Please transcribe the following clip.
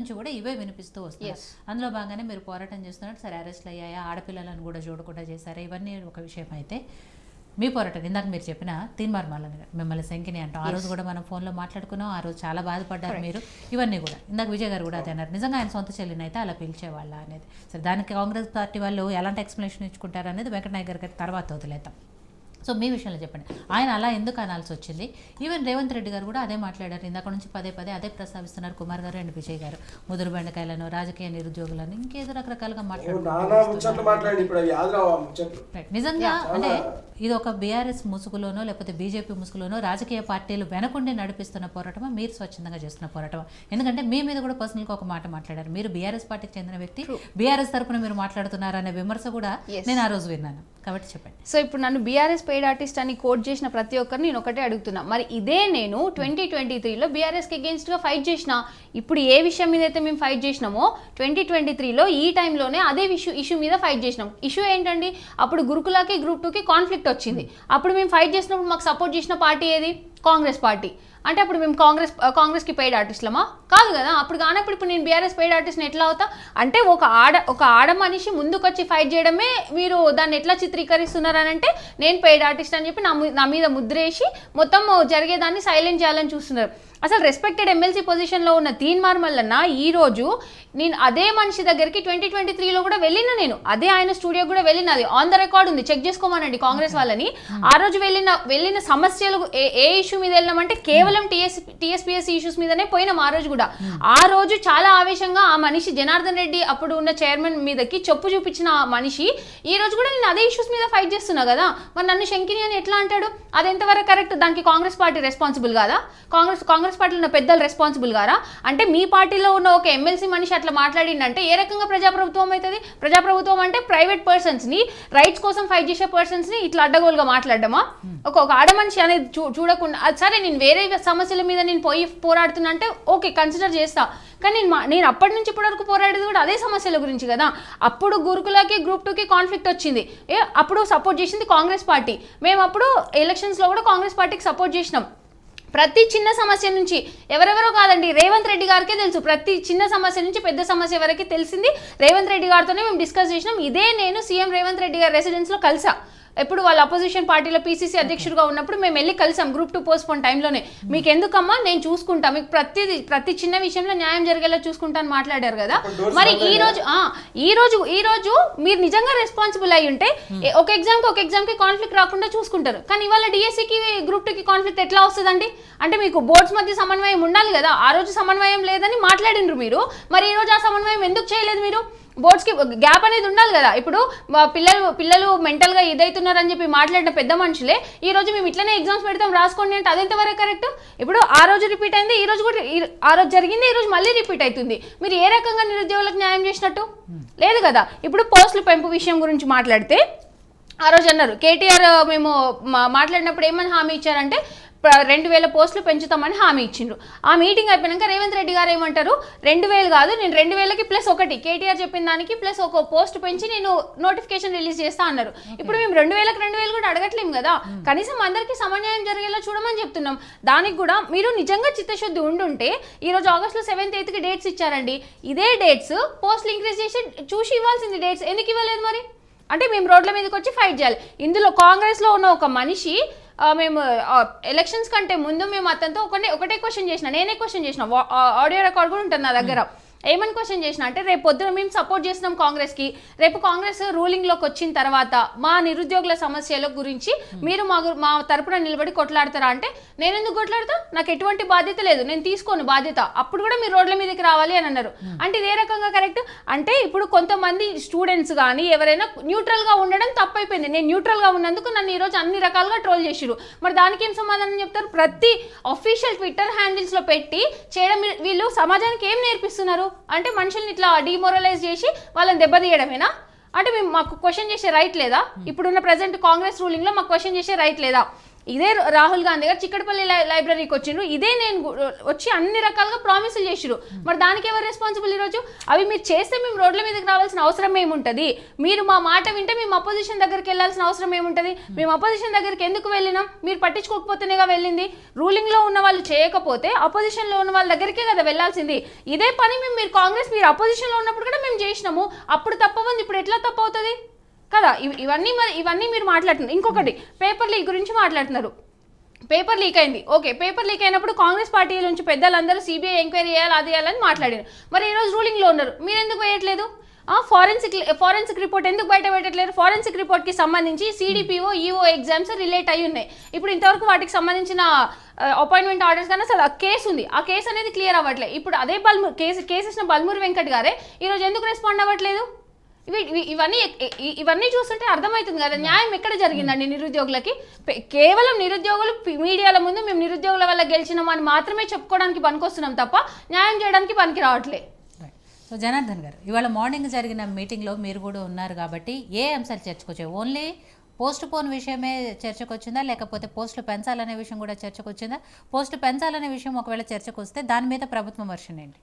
నుంచి కూడా ఇవే వినిపిస్తూ వస్తాయి. అందులో భాగంగానే మీరు పోరాటం చేస్తున్నట్టు సరే అరెస్ట్లు అయ్యాయా, ఆడపిల్లలను కూడా చూడకుండా చేశారా, ఇవన్నీ ఒక విషయం అయితే మీ పోరాటం ఇందాక మీరు చెప్పిన తీన్మార్మాలని మిమ్మల్ని శంకిని అంటాం. ఆ రోజు కూడా మనం ఫోన్లో మాట్లాడుకున్నాం. ఆ రోజు చాలా బాధపడ్డారు మీరు. ఇవన్నీ కూడా ఇందాక విజయ్ గారు కూడా అదే అన్నారు, నిజంగా ఆయన సొంత చెల్లిని అయితే అలా పిలిచేవాళ్ళ అనేది. సరే దానికి కాంగ్రెస్ పార్టీ వాళ్ళు ఎలాంటి ఎక్స్ప్లెనేషన్ ఇచ్చుకుంటారు అనేది వెంకటనాయక్ గారికి తర్వాత వదిలేద్దాం. సో మీ విషయంలో చెప్పండి, ఆయన అలా ఎందుకు అనాల్సి వచ్చింది? ఈవెన్ రేవంత్ రెడ్డి గారు కూడా అదే మాట్లాడారు. ఇందాక నుంచి పదే పదే అదే ప్రస్తావిస్తున్నారు కుమార్ గారు అండ్ విజయ్ గారు. ముదురు బెండకాయలను, రాజకీయ నిరుద్యోగులను, ఇంకేదో రకరకాలుగా నిజంగా అంటే ఇది ఒక బీఆర్ఎస్ ముసుగులోనో లేకపోతే బీజేపీ ముసుగులోనో రాజకీయ పార్టీలు వెనకుండి నడిపిస్తున్న పోరాటమా, మీరు స్వచ్ఛందంగా చేస్తున్న పోరాటమా? ఎందుకంటే మీ మీద కూడా పర్సనల్గా ఒక మాట మాట్లాడారు. మీరు బీఆర్ఎస్ పార్టీకి చెందిన వ్యక్తి, బీఆర్ఎస్ తరఫున మీరు మాట్లాడుతున్నారు అనే విమర్శ కూడా నేను ఆ రోజు విన్నాను. కాబట్టి చెప్పండి. సో ఇప్పుడు నన్ను బీఆర్ఎస్ పెయిడ్ ఆర్టిస్ట్ అని కోట్ చేసిన ప్రతి ఒక్కరిని నేను ఒకటే అడుగుతున్నా, మరి ఇదే నేను 2023లో బీఆర్ఎస్కి అగేన్స్ట్గా ఫైట్ చేసిన. ఇప్పుడు ఏ విషయం మీద అయితే మేము ఫైట్ చేసినామో 2023లో ఈ టైంలోనే అదే ఇష్యూ మీద ఫైట్ చేసినాం. ఇష్యూ ఏంటండి, అప్పుడు గురుకులకి గ్రూప్ 2కి కాన్ఫ్లిక్ట్ వచ్చింది. అప్పుడు మేము ఫైట్ చేసినప్పుడు మాకు సపోర్ట్ చేసిన పార్టీ ఏది? కాంగ్రెస్ పార్టీ. అంటే అప్పుడు మేము కాంగ్రెస్కి పెయిడ్ ఆర్టిస్ట్లమా? కాదు కదా. అప్పుడు కానప్పుడు ఇప్పుడు నేను బీఆర్ఎస్ పెయిడ్ ఆర్టిస్ట్ని ఎట్లా అవుతా? అంటే ఒక ఆడ మనిషి ముందుకొచ్చి ఫైట్ చేయడమే మీరు దాన్ని ఎట్లా చిత్రీకరిస్తున్నారు అని అంటే నేను పెయిడ్ ఆర్టిస్ట్ అని చెప్పి నా మీద ముద్రేసి మొత్తం జరిగేదాన్ని సైలెంట్ చేయాలని చూస్తున్నారు. అసలు రెస్పెక్టెడ్ ఎమ్మెల్సీ పొజిషన్లో ఉన్న తీన్మార్మల్లన్న ఈరోజు నేను అదే మనిషి దగ్గరికి 2023లో కూడా వెళ్ళిన, నేను అదే ఆయన స్టూడియో కూడా వెళ్ళిన, అది ఆన్ ద రికార్డ్ ఉంది, చెక్ చేసుకోమనండి కాంగ్రెస్ వాళ్ళని. ఆ రోజు వెళ్ళిన సమస్యలు ఏ ఇష్యూ మీద వెళ్ళినామంటే కేవలం టీఎస్పీఎస్సీ ఇష్యూస్ మీదనే పోయినాం. ఆ రోజు కూడా ఆ రోజు చాలా ఆవేశంగా ఆ మనిషి జనార్దన్ రెడ్డి అప్పుడు ఉన్న చైర్మన్ మీదకి చెప్పు చూపించిన ఆ మనిషి ఈ రోజు కూడా నేను అదే ఇష్యూస్ మీద ఫైట్ చేస్తున్నా కదా. మరి నన్ను శంకిని అని ఎట్లా అంటాడు? అది ఎంతవరకు కరెక్ట్? దానికి కాంగ్రెస్ పార్టీ రెస్పాన్సిబుల్ కాదా? కాంగ్రెస్ పార్టీలో ఉన్న పెద్దలు రెస్పాన్సిబుల్ గారా? అంటే మీ పార్టీలో ఉన్న ఒక ఎమ్మెల్సీ మనిషి అట్లా మాట్లాడిందంటే ఏ రకంగా ప్రజాప్రభుత్వం అవుతుంది? ప్రజాప్రభుత్వం అంటే ప్రైవేట్ పర్సన్స్ ని, రైట్స్ కోసం ఫైట్ చేసే పర్సన్స్ ని ఇట్లా అడ్డగోలుగా మాట్లాడడమా? ఒక ఆడ మనిషి అనేది చూడకుండా సరే నేను వేరే సమస్యల మీద నేను పోరాడుతున్నా అంటే ఓకే, కన్సిడర్ చేస్తా. కానీ నేను అప్పటి నుంచి ఇప్పటి వరకు పోరాడేది కూడా అదే సమస్యల గురించి కదా. అప్పుడు గురుకులకి గ్రూప్ 2కి కాన్ఫ్లిక్ట్ వచ్చింది, అప్పుడు సపోర్ట్ చేసింది కాంగ్రెస్ పార్టీ. మేము అప్పుడు ఎలక్షన్స్లో కూడా కాంగ్రెస్ పార్టీకి సపోర్ట్ చేసినాం. ప్రతి చిన్న సమస్య నుంచి ఎవరెవరో కాదండి, రేవంత్ రెడ్డి గారికే తెలుసు. ప్రతి చిన్న సమస్య నుంచి పెద్ద సమస్య వరకు తెలిసింది రేవంత్ రెడ్డి గారితోనే మేము డిస్కస్ చేసినాం. ఇదే నేను సీఎం రేవంత్ రెడ్డి గారి రెసిడెన్స్లో కలిసా. ఎప్పుడు వాళ్ళ అపోజిషన్ పార్టీలో పీసీసీ అధ్యక్షుడిగా ఉన్నప్పుడు మేము వెళ్ళి కలిసాం గ్రూప్ 2 పోస్ట్పోన్ టైంలోనే. మీకు ఎందుకమ్మా, నేను చూసుకుంటా, మీకు ప్రతి చిన్న విషయంలో న్యాయం జరిగేలా చూసుకుంటా అని మాట్లాడారు కదా. మరి ఈ రోజు మీరు నిజంగా రెస్పాన్సిబుల్ అయి ఉంటే ఒక ఎగ్జామ్కి కాన్ఫ్లిక్ట్ రాకుండా చూసుకుంటారు. కానీ ఇవాళ డిఎస్సికి గ్రూప్ 2కి కాన్ఫ్లిక్ట్ ఎట్లా వస్తుందండి? అంటే మీకు బోర్డ్స్ మధ్య సమన్వయం ఉండాలి కదా. ఆ రోజు సమన్వయం లేదని మాట్లాడినరు మీరు, మరి ఈ రోజు ఆ సమన్వయం ఎందుకు చేయలేదు మీరు? బోర్డ్స్కి గ్యాప్ అనేది ఉండాలి కదా. ఇప్పుడు పిల్లలు మెంటల్గా ఇదవుతున్నారని చెప్పి మాట్లాడిన పెద్ద మనుషులే ఈ రోజు మేము ఇట్లనే ఎగ్జామ్స్ పెడతాం రాసుకోండి అంటే అదెంతవరకు కరెక్ట్? ఇప్పుడు ఆ రోజు రిపీట్ అయింది, ఈ రోజు కూడా ఆ రోజు జరిగింది, ఈ రోజు మళ్ళీ రిపీట్ అవుతుంది. మీరు ఏ రకంగా నిరుద్యోగులకు న్యాయం చేసినట్టు? లేదు కదా. ఇప్పుడు పోస్టుల పెంపు విషయం గురించి మాట్లాడితే ఆ రోజు అన్నారు కేటీఆర్, మేము మాట్లాడినప్పుడు ఏమని హామీ ఇచ్చారంటే 2000 పోస్టులు పెంచుతామని హామీ ఇచ్చిండ్రు. ఆ మీటింగ్ అయిపోయినాక రేవంత్ రెడ్డి గారు ఏమంటారు, 2000 కాదు, నేను 2000కి ప్లస్ ఒకటి కేటీఆర్ చెప్పిన దానికి ప్లస్ ఒక పోస్ట్ పెంచి నేను నోటిఫికేషన్ రిలీజ్ చేస్తా అన్నారు. ఇప్పుడు మేము 2000 కూడా అడగట్లేము కదా. కనీసం అందరికీ సమన్వయం జరిగేలా చూడమని చెప్తున్నాం. దానికి కూడా మీరు నిజంగా చిత్తశుద్ధి ఉండుంటే ఈ రోజు ఆగస్టులో 7th 8th డేట్స్ ఇచ్చారండి. ఇదే డేట్స్ పోస్టులు ఇంక్రీజ్ చేసి చూసి ఇవ్వాల్సింది డేట్స్ ఎందుకు ఇవ్వలేదు మరి? అంటే మేము రోడ్ల మీదకి వచ్చి ఫైట్ చేయాలి. ఇందులో కాంగ్రెస్లో ఉన్న ఒక మనిషి మేము ఎలక్షన్స్ కంటే ముందు మేము అతనితో ఒకటే క్వశ్చన్ చేసిన, నేనే క్వశ్చన్ చేసిన, ఆడియో రికార్డ్ కూడా ఉంటుంది నా దగ్గర. ఏమని క్వశ్చన్ చేసిన అంటే, రేపు పొద్దున మేము సపోర్ట్ చేస్తున్నాం కాంగ్రెస్కి, రేపు కాంగ్రెస్ రూలింగ్లోకి వచ్చిన తర్వాత మా నిరుద్యోగుల సమస్యల గురించి మీరు మా తరపున నిలబడి కొట్లాడతారా అంటే, నేను ఎందుకు కొట్లాడతా? నాకు ఎటువంటి బాధ్యత లేదు, నేను తీసుకోను బాధ్యత. అప్పుడు కూడా మీరు రోడ్ల మీదకి రావాలి అని అన్నారు. అంటే ఇదే రకంగా కరెక్ట్? అంటే ఇప్పుడు కొంతమంది స్టూడెంట్స్ కానీ ఎవరైనా న్యూట్రల్గా ఉండడం తప్పైపోయింది. నేను న్యూట్రల్గా ఉన్నందుకు నన్ను ఈరోజు అన్ని రకాలుగా ట్రోల్ చేసిరు. మరి దానికి ఏం సమాధానం చెప్తారు? ప్రతి అఫీషియల్ ట్విట్టర్ హ్యాండిల్స్లో పెట్టి చేయడం వీళ్ళు సమాజానికి ఏం నేర్పిస్తున్నారు అంటే మనుషుల్ని ఇట్లా డిమోరలైజ్ చేసి వాళ్ళని దెబ్బతీయడమేనా? అంటే మాకు క్వశ్చన్ చేసే రైట్ లేదా? ఇప్పుడున్న ప్రజెంట్ కాంగ్రెస్ రూలింగ్లో మాకు క్వశ్చన్ చేసే రైట్ లేదా? ఇదే రాహుల్ గాంధీ గారు చిక్కడపల్లి లైబ్రరీకి వచ్చిండ్రు, ఇదే నేను వచ్చి అన్ని రకాలుగా ప్రామిసులు చేసిరు. మరి దానికి ఎవరు రెస్పాన్సిబుల్ ఈరోజు? అవి మీరు చేస్తే మేము రోడ్ల మీదకి రావాల్సిన అవసరం ఏముంటుంది? మీరు మా మాట వింటే మేము అపోజిషన్ దగ్గరికి వెళ్ళాల్సిన అవసరం ఏముంటుంది? మేము అపోజిషన్ దగ్గరికి ఎందుకు వెళ్ళినాం? మీరు పట్టించుకోకపోతేనేగా వెళ్ళింది. రూలింగ్లో ఉన్న వాళ్ళు చేయకపోతే అపోజిషన్లో ఉన్న వాళ్ళ దగ్గరికే కదా వెళ్ళాల్సింది. ఇదే పని మీరు కాంగ్రెస్ మీరు అపోజిషన్లో ఉన్నప్పుడు కూడా మేము చేసినాము. అప్పుడు తప్పవుంది, ఇప్పుడు ఎట్లా తప్పు అవుతుంది కదా? ఇవన్నీ మీరు మాట్లాడుతున్నారు. ఇంకొకటి పేపర్ లీక్ గురించి మాట్లాడుతున్నారు. పేపర్ లీక్ అయింది, ఓకే. పేపర్ లీక్ అయినప్పుడు కాంగ్రెస్ పార్టీ నుంచి పెద్దలందరూ సిబిఐ ఎంక్వైరీ చేయాలి, అది చేయాలని మాట్లాడారు. మరి ఈరోజు రూలింగ్లో ఉన్నారు, మీరు ఎందుకు వేయట్లేదు? ఫారెన్సిక్ రిపోర్ట్ ఎందుకు బయట పెట్టట్లేదు? ఫారెన్సిక్ రిపోర్ట్కి సంబంధించి సిడిపిఓ ఈఓ ఎగ్జామ్స్ రిలేట్ అయ్యి ఉన్నాయి. ఇప్పుడు ఇంతవరకు వాటికి సంబంధించిన అపాయింట్మెంట్ ఆర్డర్స్ కానీ అసలు ఆ కేసు ఉంది, ఆ కేసు అనేది క్లియర్ అవ్వట్లేదు. ఇప్పుడు అదే కేసు బల్మూరి వెంకట్ గారే ఈరోజు ఎందుకు రెస్పాండ్ అవ్వట్లేదు? ఇవన్నీ చూస్తుంటే అర్థమవుతుంది కదా న్యాయం ఎక్కడ జరిగిందండి నిరుద్యోగులకి. కేవలం నిరుద్యోగులు మీడియాల ముందు మేము నిరుద్యోగుల వల్ల గెలిచినాం అని మాత్రమే చెప్పుకోవడానికి పనికొస్తున్నాం తప్ప న్యాయం చేయడానికి పనికి రావట్లే. సో జనార్దన్ గారు, ఇవాళ మార్నింగ్ జరిగిన మీటింగ్లో మీరు కూడా ఉన్నారు కాబట్టి ఏ అంశాలు చర్చకొచ్చాయి? ఓన్లీ పోస్ట్ పోన్ విషయమే చర్చకు వచ్చిందా, లేకపోతే పోస్టులు పెంచాలనే విషయం కూడా చర్చకు వచ్చిందా? పోస్టులు పెంచాలనే విషయం ఒకవేళ చర్చకు వస్తే దాని మీద ప్రభుత్వం వర్షన్ ఏంటి?